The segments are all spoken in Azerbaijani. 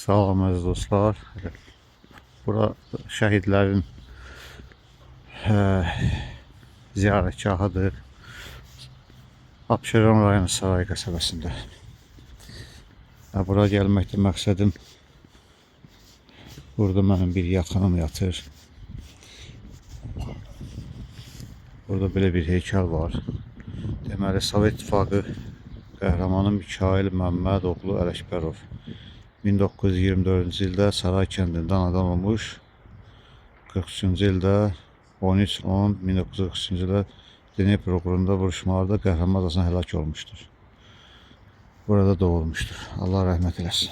Salam əziz dostlar. Bura şəhidlərin ziyarətgahıdır. Abşeron rayonu Saray qəsəbəsində. Bura gəlməkdə məqsədim, burada mənim bir yaxınım yatır. Burada belə bir heykəl var. Deməli, Sovet İttifaqı qəhrəmanı Mikayıl Məmmədoğlu Ələkbərov 1924-cü ildə Saray kəndində anadan olmuş. 43-cü ildə 13-10-1943-cü ildə Dnepr uğrunda vuruşmalarda qəhrəmancasına həlak olmuşdur. Burada doğulmuşdur. Allah rəhmət eləsin.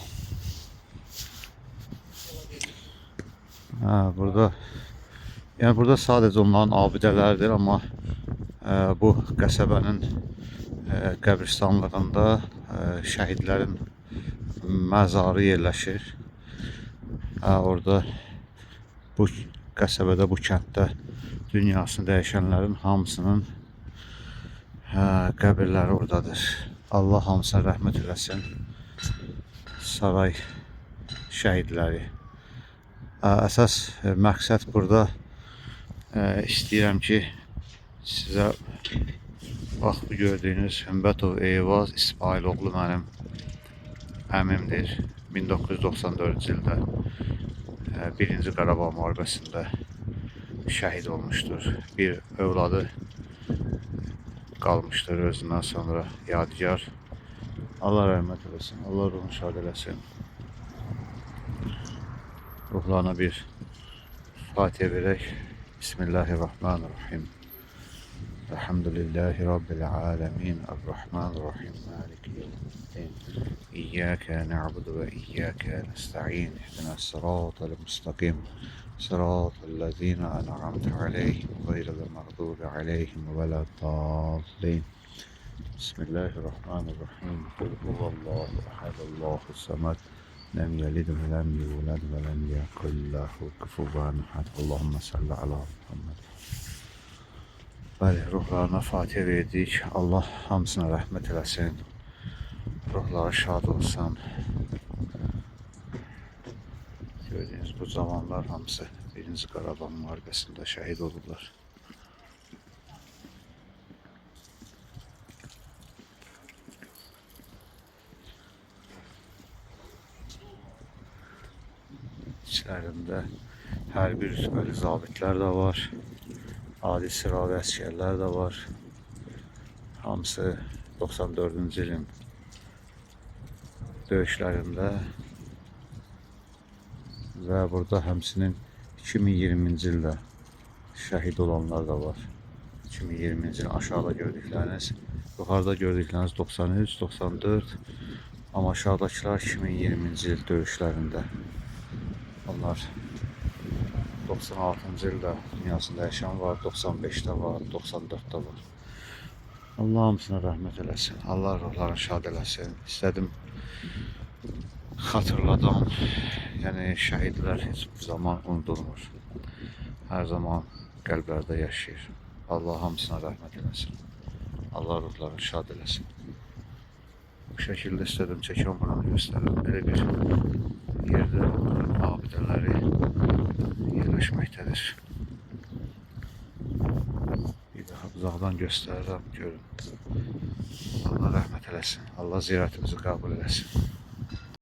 Burada sadəcə onların abidələridir, amma bu qəsəbənin qəbristanlığında şəhidlərin məzarı yerləşir. Orada bu qəsəbədə, bu kənddə dünyasını dəyişənlərin hamısının qəbirləri oradadır. Allah hamısına rəhmət eləsin. Saray şəhidləri. Əsas məqsəd burada istəyirəm ki, sizə bax, bu gördüyünüz Hümbətov Eyvaz İsmailoğlu mənim əmimdir. 1994-cü ildə 1-ci Qarabağ müharibəsində şəhid olmuşdur. Bir övladı qalmışdır özündən sonra yadigar. Allah rəhmət eləsin, Allah ruhunu şad eləsin. Ruhlarına bir Fatihə verək. Bismillahirrahmanirrahim. Elhamdülillahi Rabbil alemin. Errahmanirrahim. Maliki yevmiddin. İyyâke na'budu ve iyyâke nesta'in. İhdina sıratal mustaqim. Sıratallezîne en'amte aleyhim gayril mağdubi aleyhim veleddallin. Bismillahirrahmanirrahim. Kul huvallahu ehad, Allahu samed. Lem yelid ve lem yulad ve lem yekul lahu kufuven ahad. Allahumme salli ala Muhammed. Bəli, ruhlarına Fatihə verdik. Allah hamısına rəhmət eləsin. Ruhları şad olsun. Gördüyünüz bu zamanlar hamısı 1-ci Qarabağ müharibəsində şəhid olurlar. İçlərində hərbi rütbəli zabitlər də var. Adi sıravi əsgərlər də var. Hamısı 94-cü ilin döyüşlərində və burada həmçinin 2020-ci ildə şəhid olanlar da var. 2020-ci il aşağıda gördükləriniz, yuxarıda gördükləriniz 93, 94, amma aşağıdakılar 2020-ci il döyüşlərində. Onlar 96-cı ildə dünyasında yaşayan var, 95-də var, 94-də var. Allah hamısına rəhmət eləsin, Allah ruhlarını şad eləsin. İstədim xatırladım, yəni şəhidlər heç bir zaman unudulmur. Hər zaman qəlblərdə yaşayır. Allah hamısına rəhmət eləsin. Allah ruhlarını şad eləsin. Bu şəkildə istədim çəkim buranı göstərim. Belə bir yerdə onların abidələri yerləşməkdədir. Bir daha uzaqdan göstərirəm, görün. Allah rəhmət eləsin. Allah ziyarətimizi qəbul eləsin.